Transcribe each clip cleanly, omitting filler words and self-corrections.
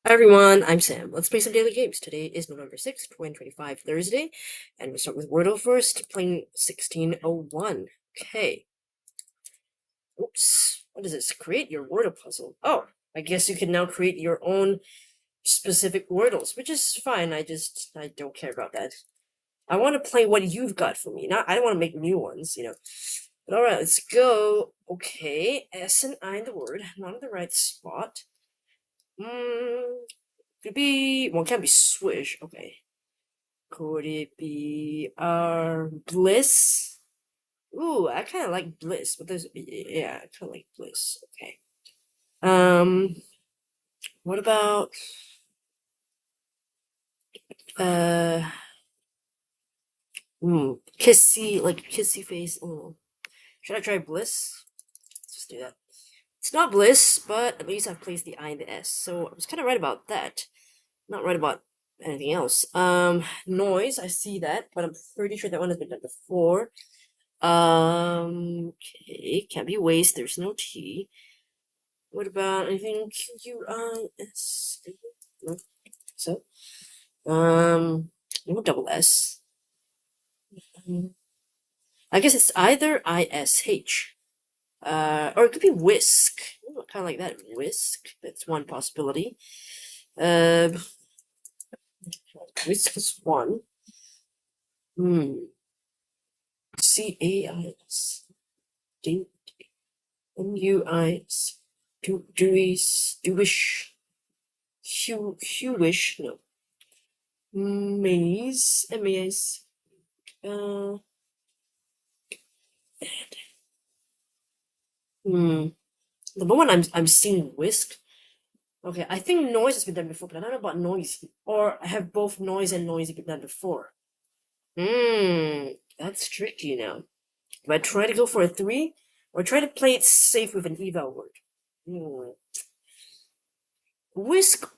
Hi everyone, I'm Sam. Let's play some daily games. Today is November 6th, 2025, Thursday, and we'll start with Wordle first, playing 1601. Okay. Oops. What is this? Create your Wordle puzzle. Oh, I guess you can now create your own specific Wordles, which is fine. I don't care about that. I want to play what you've got for me. I don't want to make new ones. But alright, let's go. Okay, S and I in the word, not in the right spot. Could be, well, it can't be swish. Okay. Could it be, bliss? Ooh, I kind of like bliss, but yeah, I kind of like bliss. Okay. What about, uh, kissy face? Oh, should I try bliss? Let's just do that. It's not bliss, but at least I've placed the I and the S, so I was kind of right about that. Not right about anything else. Noise, I see that, but I'm pretty sure that one has been done before. Okay, can't be waste, there's no T. What about anything Q-U-I-S? No, so, no double S. I guess it's either I-S-H, or it could be whisk. Kind of like that, whisk. That's one possibility. Whisk is one. C-A-I-S. M-U-I-S. Doish. Hewish. No. Maze. M-A-Z. Uh, The moment I'm seeing whisk. Okay, I think noise has been done before, but I don't know about noisy. Or have both noise and noisy been done before? That's tricky now. Do I try to go for a 3? Or try to play it safe with an eval word? Whisk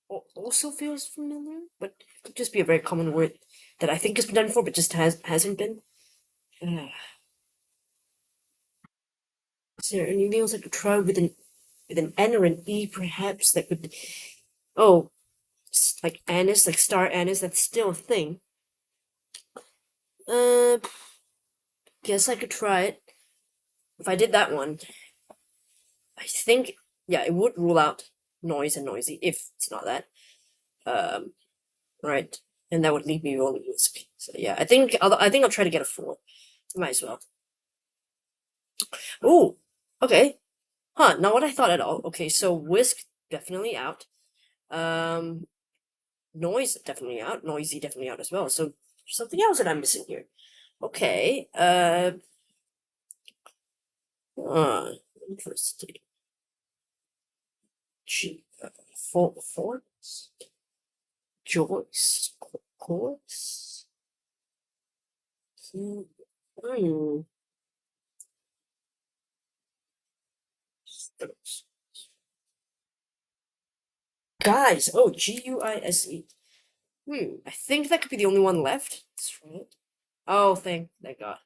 also feels familiar, but it could just be a very common word that I think has been done before, but just hasn't been. Is there anything else I could try with an N or an E, perhaps that could? Oh, like anise, like star anise. That's still a thing. Uh, guess I could try it. If I did that one, I think yeah, it would rule out noise and noisy if it's not that. Right, and that would leave me only whisk. So yeah, I think I'll try to get a 4. Might as well. Oh, okay. Huh, not what I thought at all. Okay, so whisk definitely out. Um, noise definitely out. Noisy definitely out as well. So there's something else that I'm missing here. Okay. Interesting. Forts, Joyce, Chorus. Hmm. Guys, oh, Guise. I think that could be the only one left. That's right. Oh, thank God.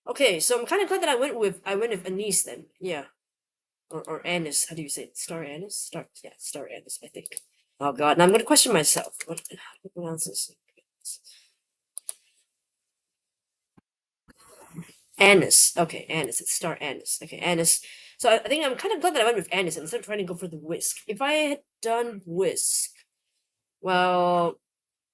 Okay, so I'm kind of glad that I went with anise then. Yeah, or anise. How do you say it? Star anise? Star anise. I think. Oh God, now I'm gonna question myself. What pronounces this? Anise. Okay, anise. It's star anise. Okay, anise. So I think I'm kind of glad that I went with anise instead of trying to go for the whisk. If I had done whisk, well,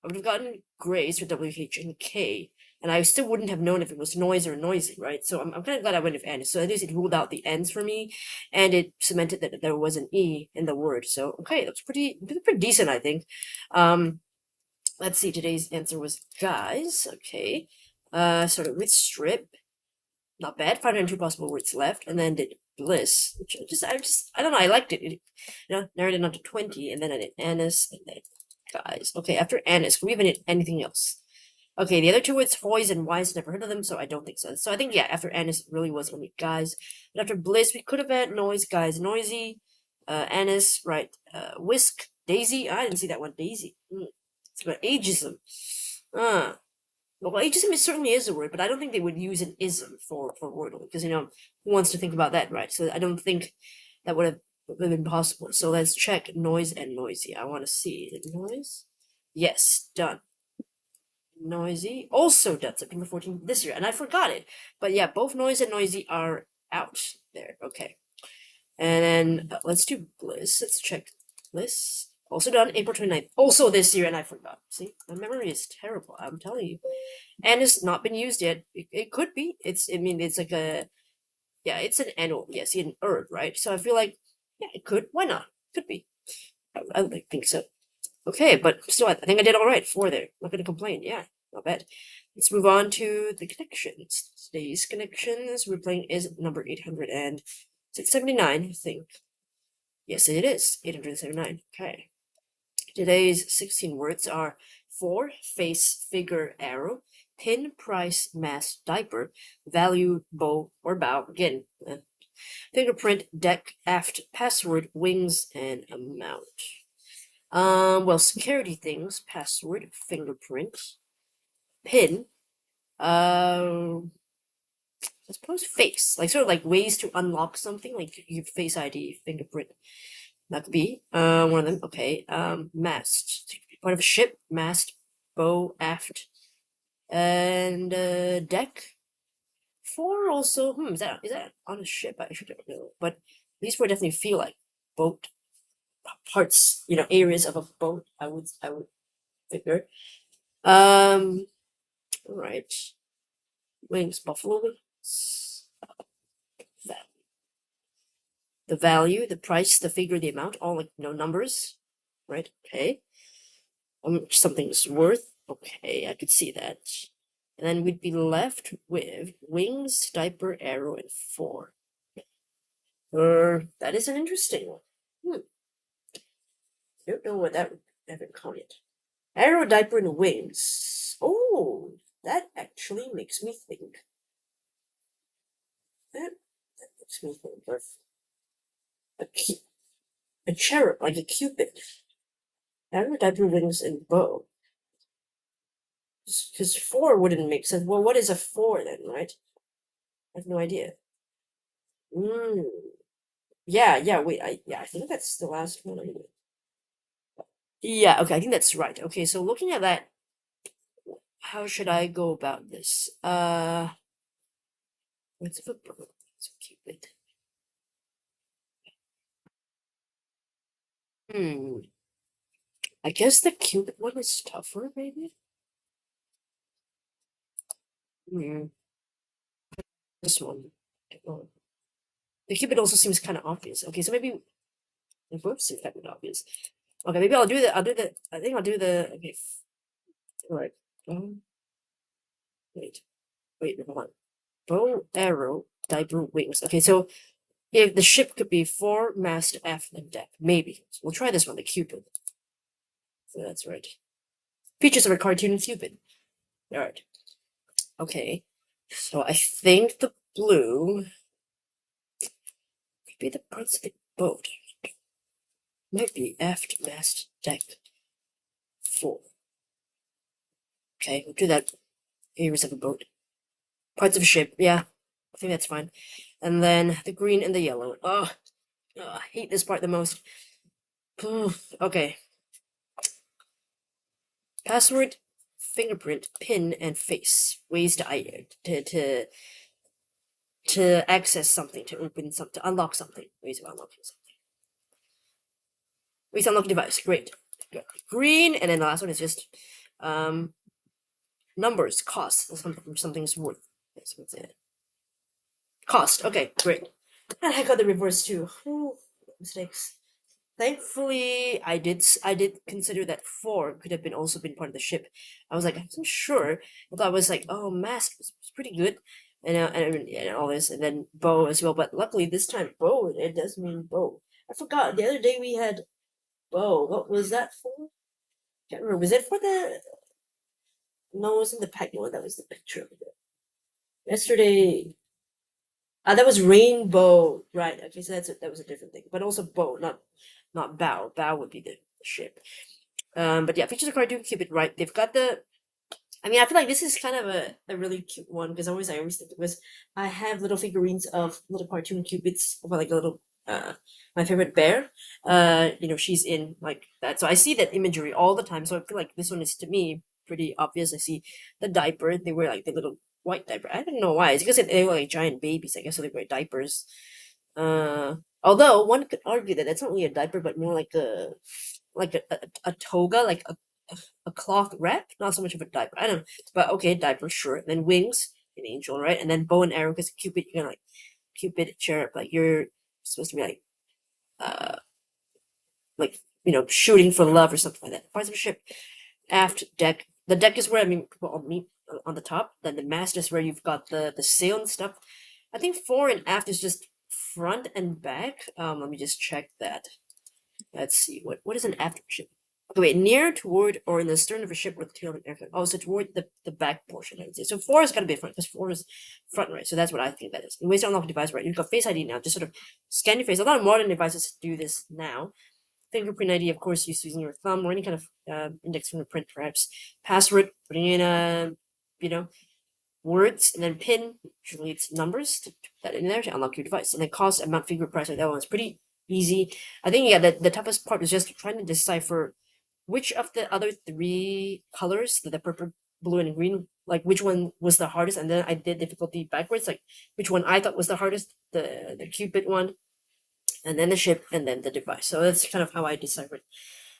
I would have gotten grace for WH and K, and I still wouldn't have known if it was noise or noisy, right? So I'm kind of glad I went with anise. So at least it ruled out the N's for me, and it cemented that there was an E in the word. So okay, that's pretty decent, I think. Let's see. Today's answer was guys. Okay. Started with strip. Not bad. 502 possible words left, and then did bliss, which I don't know. I liked it. Narrowed it down to 20, and then I did anise, and then guys. Okay, after anise, can we have anything else? Okay, the other two words, hoys and wise, never heard of them, so I don't think so. So I think yeah, after anise it really was only guys. But after bliss, we could have had noise, guys, noisy, anise, right? Whisk, daisy. I didn't see that one. Daisy. It's about ageism. Well, ageism certainly is a word, but I don't think they would use an ism for Wordle because who wants to think about that, right? So I don't think that would have would have been possible. So let's check noise and noisy. I want to see the noise. Yes, done. Noisy also done September 14th this year, and I forgot it. But yeah, both noise and noisy are out there. Okay. And then let's do Bliss. Let's check Bliss. Also done April 29th. Also this year, and I forgot. See, my memory is terrible. I'm telling you. And it's not been used yet. It could be. I mean, it's like a. Yeah, it's an annual. Yes, an herb, right? So I feel like, yeah, it could. Why not? Could be. I think so. Okay, but still, I think I did all right. 4 there. Not gonna complain. Yeah, not bad. Let's move on to the connections. Today's connections we're playing is number 879, I think. Yes, it is 879. Okay. Today's 16 words are for, face, figure, arrow, pin, price, mask, diaper, value, bow, or bow. Again, fingerprint, deck, aft, password, wings, and amount. Well, security things, password, fingerprint, pin, I suppose face, like sort of like ways to unlock something, like your face ID, fingerprint. That could be one of them. Okay. Mast, part of a ship, mast, bow, aft, and deck. 4 also. Is that on a ship? I should don't know, but these 4 definitely feel like boat parts. Areas of a boat. I would figure. All right. Wings, buffalo wings. The value, the price, the figure, the amount, all like numbers, right? Okay. Something's worth. Okay, I could see that. And then we'd be left with wings, diaper, arrow, and 4. That is an interesting one. I don't know what that would ever call it. Arrow, diaper, and wings. Oh, that actually makes me think. That makes me think of a cherub, like a cupid. Arrow, diaper, wings, and bow. Because 4 wouldn't make sense. Well, what is a 4 then, right? I have no idea. Yeah, wait, I think that's the last one. Yeah, okay, I think that's right. Okay, so looking at that, how should I go about this? What's the bird? It's a cupid. I guess the cupid one is tougher, maybe? This one. Oh. The cupid also seems kind of obvious. Okay, so maybe they both seem kind of obvious. Okay, maybe I think I'll do the, okay. Alright. Wait, hold on. Bow, arrow, diaper, wings. Okay, so if the ship could be 4, mast, aft, and deck. Maybe. So we'll try this one, the Cupid. So that's right. Features of a cartoon Cupid. Alright. Okay. So I think the blue could be the parts of the boat. Might be aft, mast, deck, 4. Okay, we'll do that. Areas of a boat. Parts of a ship, yeah. I think that's fine. And then the green and the yellow. Oh, I hate this part the most. Okay. Password, fingerprint, pin, and face. Ways to access something, to open something, to unlock something. Ways of unlocking something. Ways to unlock device. Great. Good. Green, and then the last one is just numbers, cost. Something's worth. That's what's it. Cost. Okay, great. And I got the reverse too. Ooh, mistakes. Thankfully, I did consider that 4 could have been also been part of the ship. I was like, I wasn't sure. I thought I was like, oh, mask was pretty good, and all this, and then bow as well. But luckily this time, bow, it does mean bow. I forgot the other day we had bow. What was that for? Can't remember. Was it for the? No, it wasn't the pack one. That was the picture of it. Yesterday. That was rainbow, right? Okay, so that was a different thing, but also bow, not bow. Bow would be the ship. But yeah, features of cartoon Cupid, right? They've got the. I mean, I feel like this is kind of a really cute one because I always think it was. I have little figurines of little cartoon cupids, or like a little my favorite bear. She's in like that. So I see that imagery all the time. So I feel like this one is to me pretty obvious. I see the diaper. They wear like the little white diaper. I don't know why. It's because they were like giant babies. I guess so they wear diapers. Although one could argue that that's not really a diaper, but more like a toga, like a cloth wrap, not so much of a diaper. I don't know, but okay, diaper, sure. And then wings, an angel, right? And then bow and arrow, because Cupid, you're gonna like Cupid cherub, like you're supposed to be uh, shooting for love or something like that. Parts of a ship, aft deck. The deck is where people all meet on the top. Then the mast is where you've got the sail and stuff. I think fore and aft is just front and back. Let me just check that. Let's see. What is an aft ship? Okay, wait, near, toward, or in the stern of a ship with tail and aircraft. Oh, so toward the back portion, I would say. So four is gotta be front, because four is front, right? So that's what I think that is. In ways to unlock the device, right? You've got Face ID now. Just sort of scan your face. A lot of modern devices do this now. Fingerprint ID, of course, using your thumb or any kind of index fingerprint, perhaps. Password, putting in you know, words, and then PIN, usually it's numbers, to put that in there to unlock your device. And then cost, amount, figure, price, like that one's pretty easy. I think, yeah, the toughest part is just trying to decipher which of the other three colors, the purple, blue, and green, like which one was the hardest, and then I did difficulty backwards, like which one I thought was the hardest, the Cupid one, and then the ship, and then the device. So that's kind of how I deciphered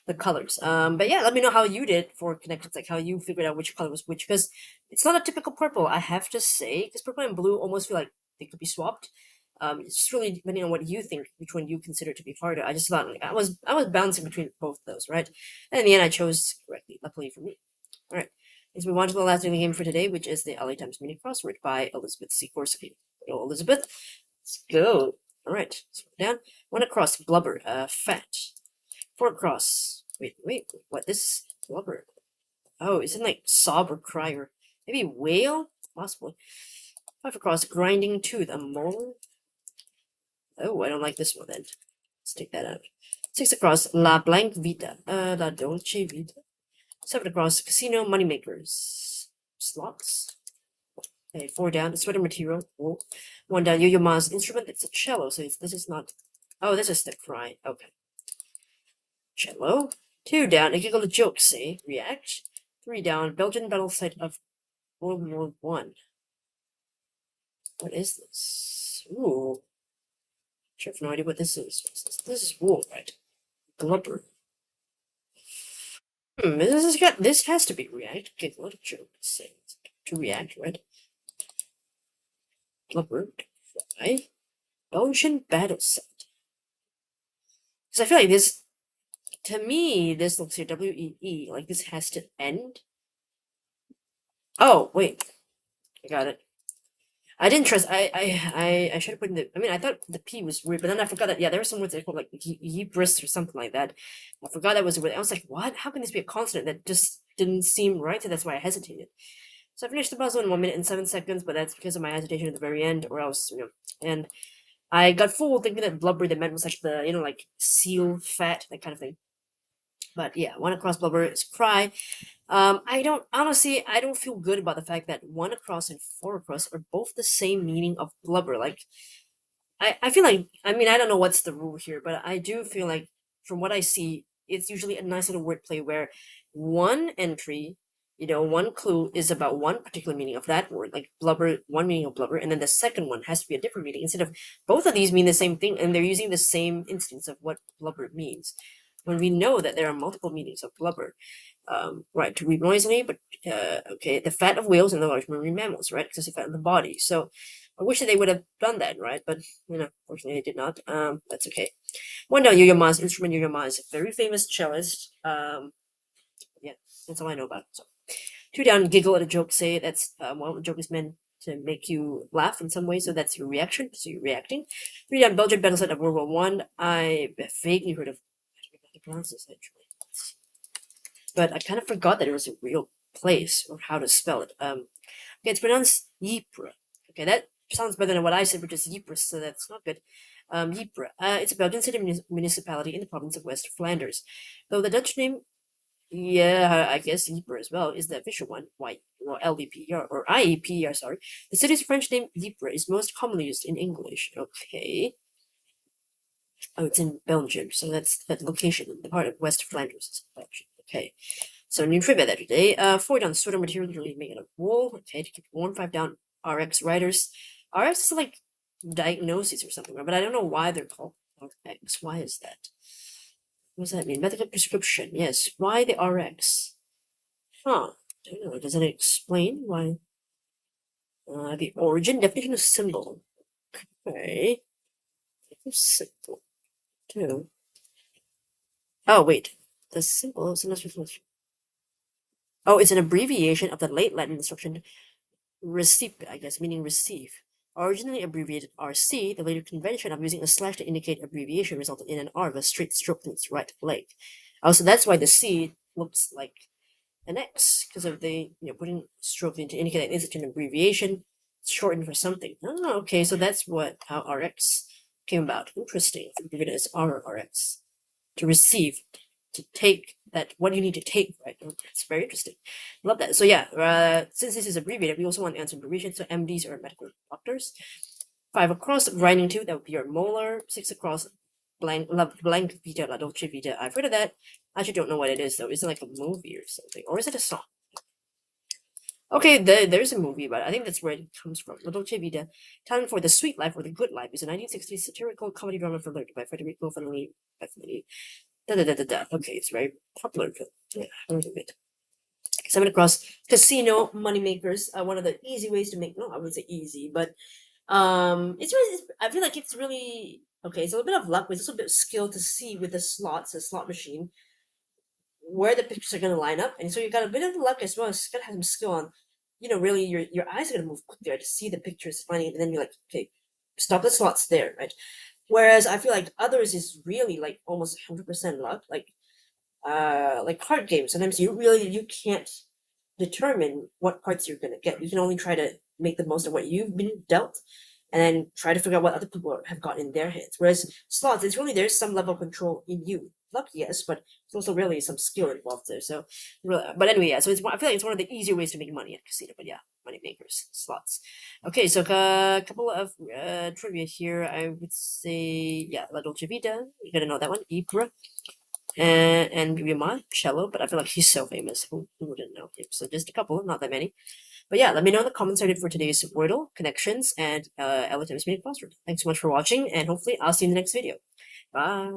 the colors. But yeah, let me know how you did for connections, like how you figured out which color was which, because it's not a typical purple, I have to say, because purple and blue almost feel like they could be swapped. It's just really depending on what you think, which one you consider to be harder. I just thought like I was bouncing between both of those, right? And in the end, I chose correctly, luckily for me. All right, let's move on to the last thing in the game for today, which is the LA Times mini crossword by Elizabeth C. Corsican. Hello, Elizabeth. Let's go. All right, scroll down. One across blubber, fat. Four across. Wait, what? This blubber. Oh, isn't like sob or cry or maybe wail? Possibly. Five across, grinding tooth, a molar. Oh, I don't like this one then. Let's take that out. Six across, La Blanc Vita. La Dolce Vita. Seven across, casino moneymakers. Slots. Okay, four down, sweater material. Wool. One down, Yo-Yo Ma's instrument. It's a cello, so this is not. Oh, this is the cry. Okay. Cello. Two down, a giggle of joke, say. React. Three down, Belgian battle site of World War One. What is this? Ooh. I have no idea what this is. This is wool, right? Blubber. This has to be React. Okay, what a joke. Say to React, right? Blubber. Right? Belgian battle site. Because I feel like this, to me, this looks here WEE. Like this has to end. Oh wait, I got it. I didn't trust. I should have put in the. I mean, I thought the P was weird, but then I forgot that. Yeah, there were some words that called like Hebrews or something like that. I forgot that was a word. I was like, what? How can this be a consonant? That just didn't seem right. So that's why I hesitated. So I finished the puzzle in 1 minute and 7 seconds, but that's because of my hesitation at the very end, or else And I got fooled thinking that blubber they meant was like the like seal fat, that kind of thing. But yeah, one across blubber is cry. I don't feel good about the fact that one across and four across are both the same meaning of blubber. Like I feel like, I mean, I don't know what's the rule here, but I do feel like from what I see, it's usually a nice little wordplay where one entry, one clue is about one particular meaning of that word, like blubber, one meaning of blubber, and then the second one has to be a different meaning instead of both of these mean the same thing and they're using the same instance of what blubber means. When we know that there are multiple meanings of blubber, right, to read noisily, but okay, the fat of whales and the large marine mammals, right, because the fat in the body. So I wish that they would have done that, right? But fortunately they did not. That's okay. One down, Yo-Yo Ma's instrument. Yo-Yo Ma is a very famous cellist. Yeah, that's all I know about it. So two down, giggle at a joke. Say that's well, the joke is meant to make you laugh in some way, so that's your reaction. So you're reacting. Three down, Belgian battle site of World War One. I vaguely heard of. I don't know how to pronounce this actually, but I kind of forgot that it was a real place or how to spell it. Okay, it's pronounced Ypres. Okay, that sounds better than what I said, which is Ypres, so that's not good. Ypres. It's a Belgian city municipality in the province of West Flanders. Though the Dutch name, yeah, I guess Ypres as well, is the official one. Why? Well, LDPR or IEPR, sorry. The city's French name Ypres is most commonly used in English. Okay. Oh, it's in Belgium, so that's that location, the part of West Flanders is Belgium. Okay. So new trivia that today. 4 down sweater material usually made out of wool. Okay, to keep it warm. 5 down RX riders. RX is like diagnoses or something, right? But I don't know why they're called RX. Why is that? What does that mean? Medical prescription. Yes. Why the RX? Huh. I don't know. Doesn't it explain why? The origin definition of symbol. Okay. Symbol. Too. Oh wait. The symbol is another. Oh, it's an abbreviation of the late Latin instruction receipt, I guess, meaning receive. Originally abbreviated RC, the later convention of using a slash to indicate abbreviation resulted in an R of a straight stroke in its right leg. Oh, so that's why the C looks like an X, because of the, putting stroke in to indicate that it's an abbreviation, it's shortened for something. Oh, okay, so that's how RX came about. Interesting. Abbreviated as RRX. To receive, to take that what you need to take, right? It's very interesting. Love that. So yeah, since this is abbreviated, we also want to answer abbreviation. So MDs are medical doctors. 5 across grinding 2, that would be your molar. 6 across blank vita la dolce vita. I've heard of that. I actually don't know what it is though. Is it like a movie or something, or is it a song? Okay, there's a movie, but I think that's where it comes from. La Dolce Vita, Time for the Sweet Life or the Good Life is a 1960s satirical comedy drama from by Federico Fellini. Okay, it's very popular film. Yeah, I heard of it. 7 across casino moneymakers. One of the easy ways to make. No, I wouldn't say easy, but it's really. I feel like it's really okay. It's a little bit of luck, but it's also a bit of skill to see with the slots, the slot machine, where the pictures are going to line up, and so you got a bit of luck as well as you got to have some skill on. Really, your eyes are going to move quick there to see the pictures lining up, and then you're like, okay, stop the slots there, right? Whereas I feel like others is really like almost 100% luck, like card games. Sometimes you can't determine what cards you're gonna get. You can only try to make the most of what you've been dealt, and then try to figure out what other people have got in their hands. Whereas slots, it's really there's some level of control in you. Luck, yes, but it's also really some skill involved there. So, really, but anyway, yeah. So I feel like it's one of the easier ways to make money at casino. But yeah, money makers, slots. Okay, so a couple of trivia here. I would say, yeah, La Dolce Vita. You gotta know that one. Ypres and Yuma cello, but I feel like he's so famous. Who wouldn't know him? So just a couple, not that many. But yeah, let me know in the comments I did for today's Wordle, connections, and LTM's meeting password. Thanks so much for watching, and hopefully I'll see you in the next video. Bye.